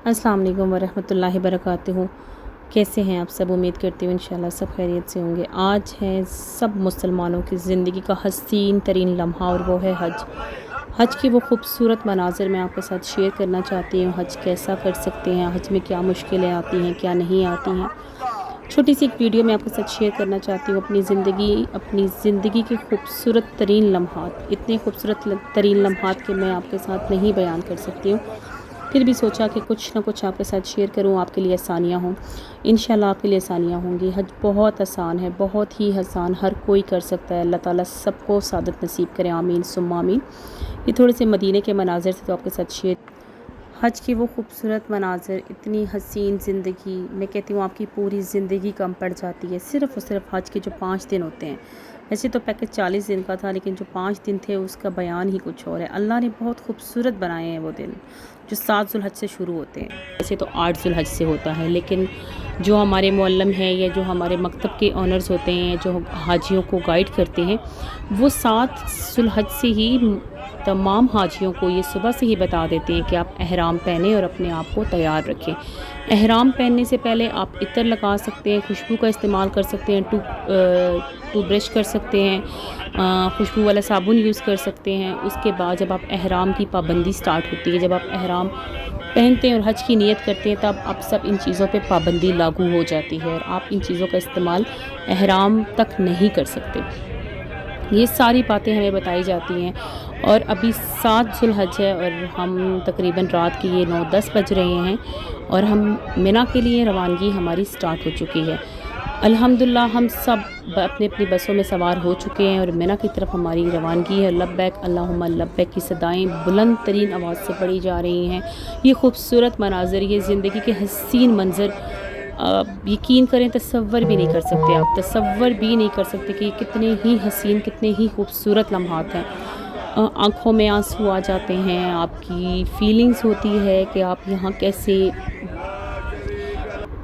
अस्सलाम वालेकुम वरहमतुल्लाहि वबरकातुहू। कैसे हैं आप सब? उम्मीद करती हूँ इंशाल्लाह सब खैरियत से होंगे। आज है सब मुसलमानों की ज़िंदगी का हसीन तरीन लम्हा और वो है हज। हज के वो खूबसूरत मनाज़र मैं आपके साथ शेयर करना चाहती हूँ। हज कैसा कर सकते हैं, हज में क्या मुश्किलें आती हैं, क्या नहीं आती हैं। छोटी सी एक वीडियो मैं आपके साथ शेयर करना चाहती हूँ। अपनी ज़िंदगी के खूबसूरत तरीन लम्हात, इतने खूबसूरत तरीन लम्हात कि मैं आपके साथ नहीं बयान कर सकती हूँ। फिर भी सोचा कि कुछ ना कुछ आपके साथ शेयर करूँ, आपके लिए आसानियाँ हों। इंशाल्लाह आपके लिए आसानियाँ होंगी। हज बहुत आसान है, बहुत ही आसान, हर कोई कर सकता है। अल्लाह ताला सबको सादत नसीब करे, आमीन सुम्मा आमीन। ये थोड़े से मदीने के मनाज़र से तो आपके साथ शेयर। हज के वो खूबसूरत मनाज़र, इतनी हसीन ज़िंदगी, मैं कहती हूँ आपकी पूरी ज़िंदगी कम पड़ जाती है सिर्फ़ और सिर्फ हज के जो 5 दिन होते हैं। वैसे तो पैकेज 40 दिन का था, लेकिन जो 5 दिन थे उसका बयान ही कुछ और है। अल्लाह ने बहुत खूबसूरत बनाए हैं वो दिन, जो 7 ज़ुल्हज से शुरू होते हैं। वैसे तो 8 ज़ुल्हज से होता है, लेकिन जो हमारे मौल्लम हैं या जो हमारे मकतब के ऑनर्स होते हैं, जो हाजियों को गाइड करते हैं, वो 7 ज़ुल्हज से ही तमाम हाजियों को ये सुबह से ही बता देते हैं कि आप एहराम पहने और अपने आप को तैयार रखें। एहराम पहनने से पहले आप इत्र लगा सकते हैं, खुशबू का इस्तेमाल कर सकते हैं, टूथ ब्रश कर सकते हैं, खुशबू वाला साबुन यूज़ कर सकते हैं। उसके बाद जब आप एहराम की पाबंदी स्टार्ट होती है, जब आप एहराम पहनते हैं और हज की नीयत करते हैं, तब आप सब इन चीज़ों पे पाबंदी लागू हो जाती है और आप इन चीज़ों का इस्तेमाल एहराम तक नहीं कर सकते। ये सारी बातें हमें बताई जाती हैं। और अभी 7 ज़ुल्हज है और हम तकरीबन रात के ये 9-10 बज रहे हैं और हम मिना के लिए रवानगी हमारी स्टार्ट हो चुकी है। अल्हम्दुलिल्लाह हम सब अपनी अपनी बसों में सवार हो चुके हैं और मिना की तरफ हमारी रवानगी है। लब्बैक अल्लाहुम्मा लब्बैक की सदाएँ बुलंद तरीन आवाज़ से पढ़ी जा रही हैं। ये खूबसूरत मनाज़र, ये ज़िंदगी के हसीन मंज़र, यकीन करें तसव्वुर भी नहीं कर सकते, आप तसव्वुर भी नहीं कर सकते कि कितने ही हसीन, कितने ही खूबसूरत लम्हात हैं। आँखों में आंसू आ जाते हैं, आपकी फीलिंग्स होती है कि आप यहाँ कैसे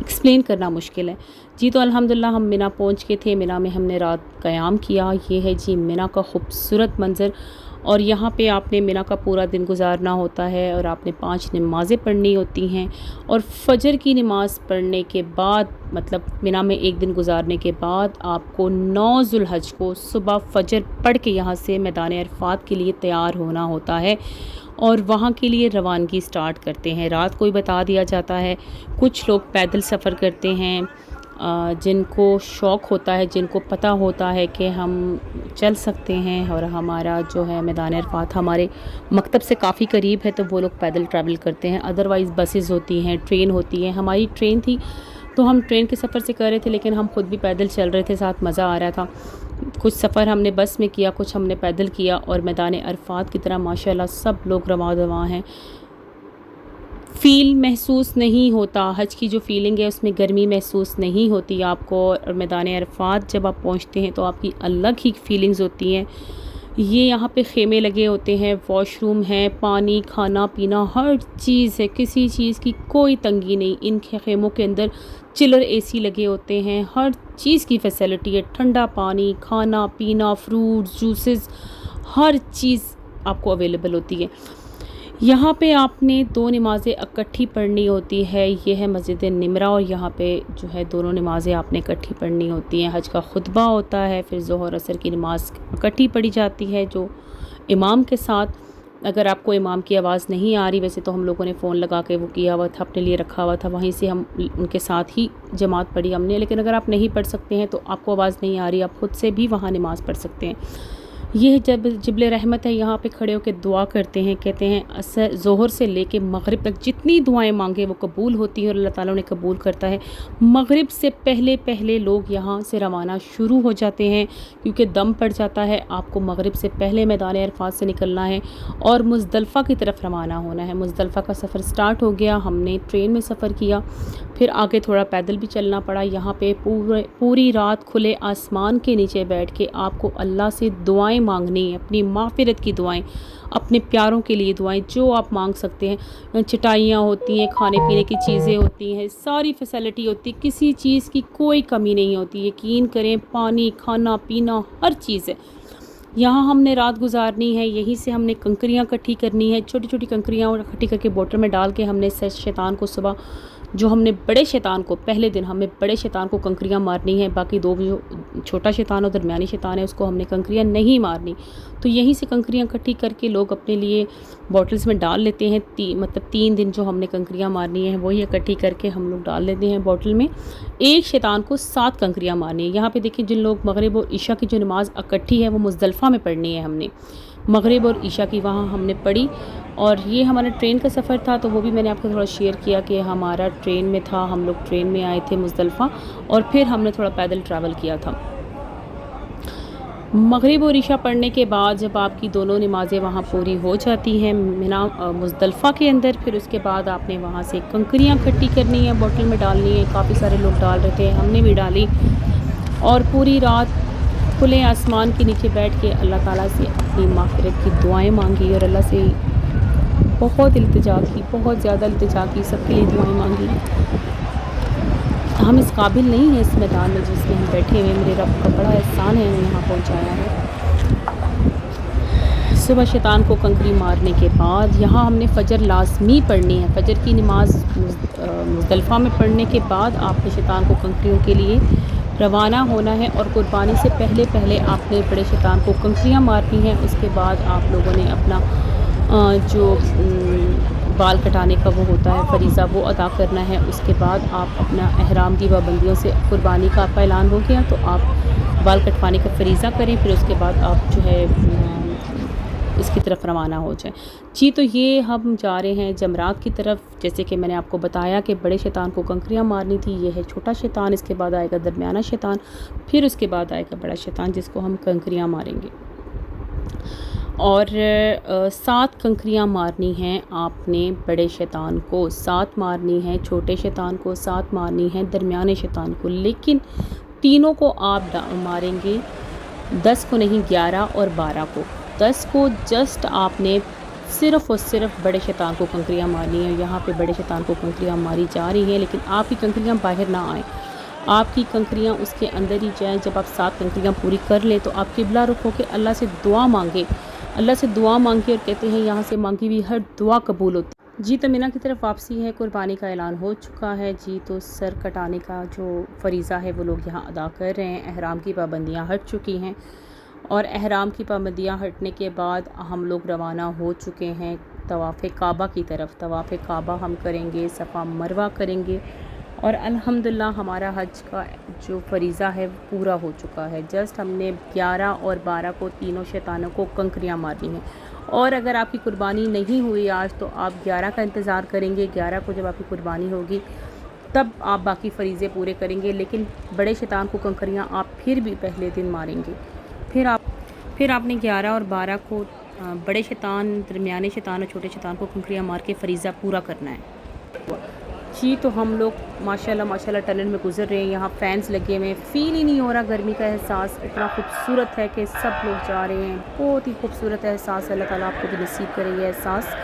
एक्सप्लेन करना मुश्किल है। जी तो अल्हम्दुलिल्लाह हम मिना पहुँच के थे। मिना में हमने रात क़याम किया। ये है जी मिना का खूबसूरत मंज़र। और यहाँ पे आपने मिना का पूरा दिन गुजारना होता है और आपने 5 नमाज़ें पढ़नी होती हैं। और फ़जर की नमाज़ पढ़ने के बाद, मतलब मिना में एक दिन गुजारने के बाद, आपको 9 ज़ुल्हज को सुबह फ़जर पढ़ के यहाँ से मैदान अरफ़ात के लिए तैयार होना होता है और वहाँ के लिए रवानगी स्टार्ट करते हैं। रात को ही बता दिया जाता है। कुछ लोग पैदल सफ़र करते हैं, जिनको शौक़ होता है, जिनको पता होता है कि हम चल सकते हैं और हमारा जो है मैदान अरफ़ात हमारे मकतब से काफ़ी करीब है, तो वो लोग पैदल ट्रैवल करते हैं। अदरवाइज़ बसेज़ होती हैं, ट्रेन होती है। हमारी ट्रेन थी तो हम ट्रेन के सफ़र से कर रहे थे, लेकिन हम खुद भी पैदल चल रहे थे, साथ मज़ा आ रहा था। कुछ सफ़र हमने बस में किया, कुछ हमने पैदल किया और मैदान अरफ़ात की तरह माशाल्लाह सब लोग रवां दवां हैं। फ़ील महसूस नहीं होता, हज की जो फ़ीलिंग है उसमें गर्मी महसूस नहीं होती आपको। और मैदान अरफ़ात जब आप पहुँचते हैं तो आपकी अलग ही फ़ीलिंग्स होती हैं। ये यहाँ पे ख़ेमे लगे होते हैं, वॉशरूम है, पानी, खाना पीना, हर चीज़ है, किसी चीज़ की कोई तंगी नहीं। इन ख़ेमों के अंदर चिलर एसी लगे होते हैं, हर चीज़ की फ़ैसिलिटी है। ठंडा पानी, खाना पीना, फ्रूट्स, जूसेस, हर चीज़ आपको अवेलेबल होती है। यहाँ पे आपने 2 नमाज़ें इकट्ठी पढ़नी होती है। ये है मस्जिद निमरा और यहाँ पे जो है दोनों नमाज़ें आपने इकट्ठी पढ़नी होती हैं। हज का खुतबा होता है, फिर ज़ोहर असर की नमाज़ इकट्ठी पढ़ी जाती है जो इमाम के साथ। अगर आपको इमाम की आवाज़ नहीं आ रही, वैसे तो हम लोगों ने फ़ोन लगा के वो किया हुआ था, अपने लिए रखा हुआ था, वहीं से हम उनके साथ ही जमात पढ़ी हमने। लेकिन अगर आप नहीं पढ़ सकते हैं, तो आपको आवाज़ नहीं आ रही, आप ख़ुद से भी वहाँ नमाज़ पढ़ सकते हैं। ये जब जिब्ल रहमत है, यहाँ पे खड़े होकर दुआ करते हैं, कहते हैं असर ज़ोहर से लेके मगरिब तक जितनी दुआएं मांगे वो कबूल होती हैं और अल्लाह ताला उन्हें कबूल करता है। मगरिब से पहले पहले लोग यहाँ से रवाना शुरू हो जाते हैं, क्योंकि दम पड़ जाता है। आपको मगरिब से पहले मैदान अरफ़ात से निकलना है और मुज़दलिफ़ा की तरफ रवाना होना है। मुज़दलिफ़ा का सफ़र स्टार्ट हो गया, हमने ट्रेन में सफ़र किया, फिर आगे थोड़ा पैदल भी चलना पड़ा। यहाँ पे पूरी रात खुले आसमान के नीचे बैठ के आपको अल्लाह से दुआएं मांगनी है, अपनी माफ़िरत की दुआएं, अपने प्यारों के लिए दुआएं, जो आप मांग सकते हैं। चटाइयाँ होती हैं, खाने पीने की चीज़ें होती हैं, सारी फैसिलिटी होती है, किसी चीज़ की कोई कमी नहीं होती। यकीन करें, पानी, खाना पीना, हर चीज़ है। यहाँ हमने रात गुजारनी है, यहीं से हमने कंकरियाँ इकट्ठी करनी है, छोटी छोटी कंकरियाँ इकट्ठी करके बोतल में डाल के हमने शैतान को सुबह, जो हमने बड़े शैतान को पहले दिन हमें बड़े शैतान को कंकरियाँ मारनी है, बाकी दो जो छोटा शैतान और दरमियानी शैतान है उसको हमने कंकरियाँ नहीं मारनी। तो यहीं से कंकरियाँ इकट्ठी करके लोग अपने लिए बॉटल्स में डाल लेते हैं। मतलब 3 दिन जो हमने कंकरियाँ मारनी है वही इकट्ठी करके हम लोग डाल लेते हैं बॉटल में। एक शैतान को 7 कंकरियाँ मारनी है। यहाँ पे देखिए, जिन लोग मगरिब और ईशा की जो नमाज़ इकट्ठी है वो मुज़दलिफ़ा में पढ़नी है हमने। मगरिब और ईशा की वहाँ हमने पढ़ी। और ये हमारा ट्रेन का सफ़र था, तो वो भी मैंने आपको थोड़ा शेयर किया कि हमारा ट्रेन में था, हम लोग ट्रेन में आए थे मुज़दलिफ़ा, और फिर हमने थोड़ा पैदल ट्रैवल किया था। मगरिब और इशा पढ़ने के बाद जब आपकी दोनों नमाज़ें वहाँ पूरी हो जाती हैं मिना मुज़दलिफ़ा के अंदर, फिर उसके बाद आपने वहाँ से कंकरियाँ इकट्ठी करनी है, बोतल में डालनी है। काफ़ी सारे लोग डाल रहे थे, हमने भी डाली, और पूरी रात खुले आसमान के नीचे बैठ के अल्लाह ताला से अपनी माग़फ़िरत की दुआएं मांगी और अल्लाह से बहुत इल्तिजा की, बहुत ज़्यादा इल्तिजा की, सबके लिए दुआएं मांगी। हम इस काबिल नहीं हैं इस मैदान में जिसमें हम बैठे हुए, मेरे रब का बड़ा एहसान है हमें यहाँ पहुँचाया है। सुबह शैतान को कंकरी मारने के बाद यहाँ हमने फ़जर लाज़मी पढ़नी है। फ़जर की नमाज़ मुज़दलिफ़ा में पढ़ने के बाद आपने शैतान को कंकरियों के लिए रवाना होना है, और कुर्बानी से पहले पहले आपने बड़े शैतान को कंकरियाँ मारनी हैं। उसके बाद आप लोगों ने अपना जो बाल कटाने का वो होता है फरीज़ा, वो अदा करना है। उसके बाद आप अपना एहराम की पाबंदियों से, कुर्बानी का आपका ऐलान हो गया तो आप बाल कटवाने का फरीज़ा करें, फिर उसके बाद आप जो है इसकी तरफ रवाना हो जाए। जी, तो ये हम जा रहे हैं जमरात की तरफ। जैसे कि मैंने आपको बताया कि बड़े शैतान को कंकरियाँ मारनी थी, ये है छोटा शैतान, इसके बाद आएगा दरमियाना शैतान, फिर उसके बाद आएगा बड़ा शैतान जिसको हम कंकरियाँ मारेंगे। और 7 कंकरियाँ मारनी हैं आपने बड़े शैतान को, 7 मारनी है छोटे शैतान को, 7 मारनी है दरमियाने शैतान को, लेकिन तीनों को आप मारेंगे, 10 को नहीं, 11 और 12 को। 10 को जस्ट आपने सिर्फ़ और सिर्फ बड़े शैतान को कंकरियाँ मारनी है। यहाँ पे बड़े शैतान को कंकरियाँ मारी जा रही हैं, लेकिन आपकी कंकरियाँ बाहर ना आएँ, आपकी कंकरियाँ उसके अंदर ही जाएँ। जब आप 7 कंकरियाँ पूरी कर लें तो आप किबला रुख होकर अल्लाह से दुआ मांगे, अल्लाह से दुआ मांगे, और कहते हैं यहाँ से मांगी हुई हर दुआ कबूल होती। जी, तो मिना की तरफ वापसी है, कुर्बानी का ऐलान हो चुका है। जी, तो सर कटाने का जो फरीज़ा है वो लोग यहाँ अदा कर रहे हैं। एहराम की पाबंदियाँ हट चुकी हैं, और एहराम की पाबंदियाँ हटने के बाद हम लोग रवाना हो चुके हैं तवाफ़े काबा की तरफ। तवाफ़े काबा हम करेंगे, सफ़ा मरवा करेंगे, और अल्हम्दुलिल्लाह हमारा हज का जो फरीज़ा है पूरा हो चुका है। जस्ट हमने 11 और 12 को तीनों शैतानों को कंकरियाँ मारनी हैं। और अगर आपकी कुर्बानी नहीं हुई आज, तो आप 11 का इंतज़ार करेंगे। 11 को जब आपकी कुर्बानी होगी तब आप बाकी फरीज़े पूरे करेंगे, लेकिन बड़े शैतान को कंकरियाँ आप फिर भी पहले दिन मारेंगे। फिर आपने 11 और 12 को बड़े शैतान, दरमियाने शैतान और छोटे शैतान को कंकरियाँ मार के फरीज़ा पूरा करना है। जी, तो हम लोग माशाल्लाह माशाल्लाह टनल में गुज़र रहे हैं। यहाँ फ़ैन्स लगे हुए हैं, फ़ील ही नहीं हो रहा गर्मी का एहसास। इतना खूबसूरत है कि सब लोग जा रहे हैं, बहुत ही खूबसूरत एहसास। अल्लाह ताला आपको भी नसीब करे ये एहसास।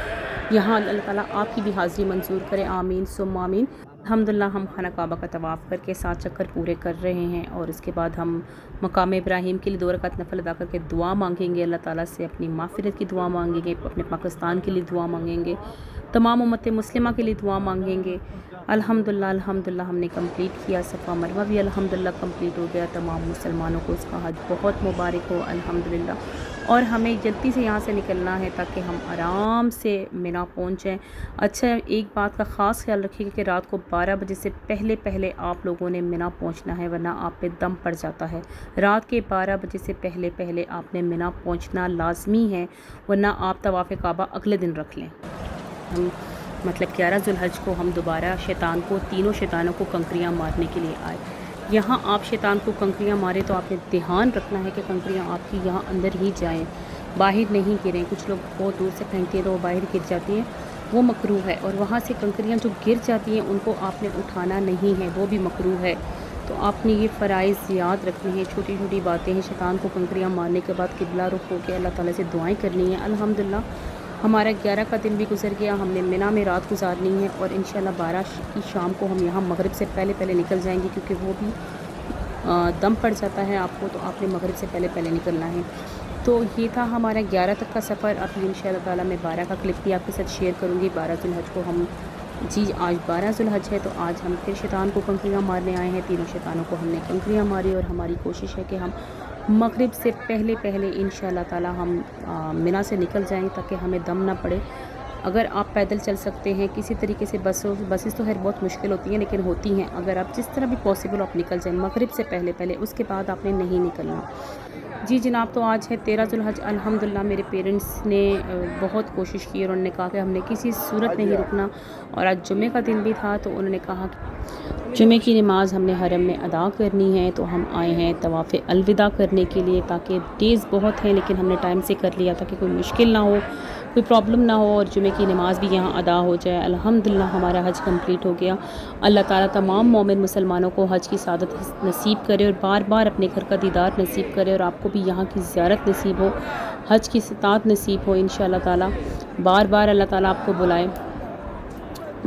यहाँ अल्लाह ताला आपकी भी हाज़िरी मंजूर करे, आमीन सुम्मा आमीन। अल्हम्दुलिल्लाह हम खाना काबा का तवाफ़ करके 7 चक्कर पूरे कर रहे हैं, और इसके बाद हम मकाम इब्राहीम के लिए 2 रकात नफल अदा करके दुआ मांगेंगे। अल्लाह ताला से अपनी माफ़िरत की दुआ मांगेंगे, अपने पाकिस्तान के लिए दुआ मांगेंगे, तमाम उम्मत मुस्लिमा के लिए दुआ मांगेंगे। अल्हम्दुलिल्लाह अल्हम्दुलिल्लाह हमने कंप्लीट किया। सफ़ा मरवा भी अल्हम्दुलिल्लाह कंप्लीट हो गया। तमाम मुसलमानों को इसका हज बहुत मुबारक हो अल्हम्दुलिल्लाह। और हमें जल्दी से यहाँ से निकलना है ताकि हम आराम से मिना पहुँचें। अच्छा, एक बात का ख़ास ख्याल रखिएगा कि रात को 12 बजे से पहले पहले आप लोगों ने मिना पहुँचना है, वरना आप पे दम पड़ जाता है। रात के 12 बजे से पहले पहले आपने मिना पहुँचना लाजमी है, वरना आप तवाफ़े काबा अगले दिन रख लें। हम मतलब 11 ज़ुल्हज को हम दोबारा शैतान को, तीनों शैतानों को कंकरियाँ मारने के लिए आए। यहाँ आप शैतान को कंकरियाँ मारें तो आपने ध्यान रखना है कि कंकरियाँ आपकी यहाँ अंदर ही जाएं, बाहर नहीं गिरें। कुछ लोग बहुत दूर से फेंकते हैं तो वो बाहर गिर जाती हैं, वो मकरूह है। और वहाँ से कंकरियाँ जो गिर जाती हैं उनको आपने उठाना नहीं है, वो भी मकरूह है। तो आपने ये फ़राइज़ याद रखने हैं, छोटी छोटी बातें हैं। शैतान को कंकरियाँ मारने के बाद किबला रुख होकर अल्लाह ताला से दुआएं करनी है। अल्हम्दुलिल्लाह हमारा 11 का दिन भी गुजर गया, हमने मिना में रात गुजारनी है, और इंशाल्लाह 12 की शाम को हम यहाँ मगरिब से पहले पहले निकल जाएंगे, क्योंकि वो भी दम पड़ जाता है आपको, तो आपने मगरिब से पहले पहले निकलना है। تو یہ تھا ہمارا 11 تک کا سفر. اب انشاءاللہ تعالیٰ میں 12 کا کلپ بھی آپ کے ساتھ شیئر کروں گی. 12 ذوالحج کو ہم آج 12 ذوالحج ہے، تو آج ہم پھر شیطان کو کنکریاں مارنے آئے ہیں. تینوں شیطانوں کو ہم نے کنکریاں ماری، اور ہماری کوشش ہے کہ ہم مغرب سے پہلے انشاءاللہ تعالیٰ ہم منی سے نکل جائیں تاکہ ہمیں دم نہ پڑے. اگر آپ پیدل چل سکتے ہیں کسی طریقے سے، بسز تو خیر بہت مشکل ہوتی ہیں لیکن ہوتی ہیں، اگر آپ جس طرح بھی پاسبل آپ نکل جائیں مغرب سے پہلے، اس کے بعد آپ نے نہیں نکلنا. جی جناب، تو آج ہے 13 ذوالحج. الحمدللہ میرے پیرنٹس نے بہت کوشش کی اور انہوں نے کہا کہ ہم نے کسی صورت نہیں رکنا. اور آج جمعہ کا دن بھی تھا، تو انہوں نے کہا کہ جمعہ کی نماز ہم نے حرم میں ادا کرنی ہے. تو ہم آئے ہیں طواف الوداع کرنے کے لیے، تاکہ ڈیز بہت ہیں لیکن ہم نے ٹائم سے کر لیا تاکہ کوئی مشکل نہ ہو، کوئی پرابلم نہ ہو، اور جمعہ کی نماز بھی یہاں ادا ہو جائے. الحمدللہ ہمارا حج کمپلیٹ ہو گیا. اللہ تعالیٰ تمام مومن مسلمانوں کو حج کی سعادت نصیب کرے، اور بار بار اپنے گھر کا دیدار نصیب کرے، اور آپ کو بھی یہاں کی زیارت نصیب ہو، حج کی استطاعت نصیب ہو انشاءاللہ تعالیٰ. بار بار اللہ تعالیٰ آپ کو بلائے.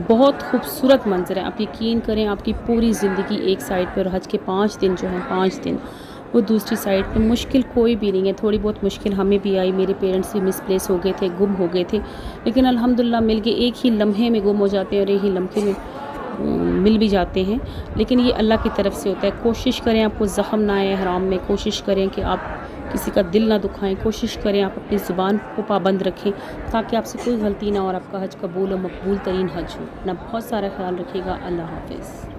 بہت خوبصورت منظر ہے. آپ یقین کریں، آپ کی پوری زندگی ایک سائڈ پہ، اور حج کے 5 دن جو ہیں 5 دن وہ دوسری سائڈ پہ. مشکل کوئی بھی نہیں ہے. تھوڑی بہت مشکل ہمیں بھی آئی، میرے پیرنٹس بھی مس پلیس ہو گئے تھے، گم ہو گئے تھے، لیکن الحمدللہ مل کے ایک ہی لمحے میں گم ہو جاتے ہیں اور ایک ہی لمحے میں مل بھی جاتے ہیں. لیکن یہ اللہ کی طرف سے ہوتا ہے. کوشش کریں آپ کو زخم نہ آئے احرام میں، کوشش کریں کہ آپ کسی کا دل نہ دکھائیں، کوشش کریں آپ اپنی زبان کو پابند رکھیں تاکہ آپ سے کوئی غلطی نہ ہو اور آپ کا حج قبول و مقبول ترین حج ہو. اپنا بہت سارا خیال رکھیے گا. اللہ حافظ.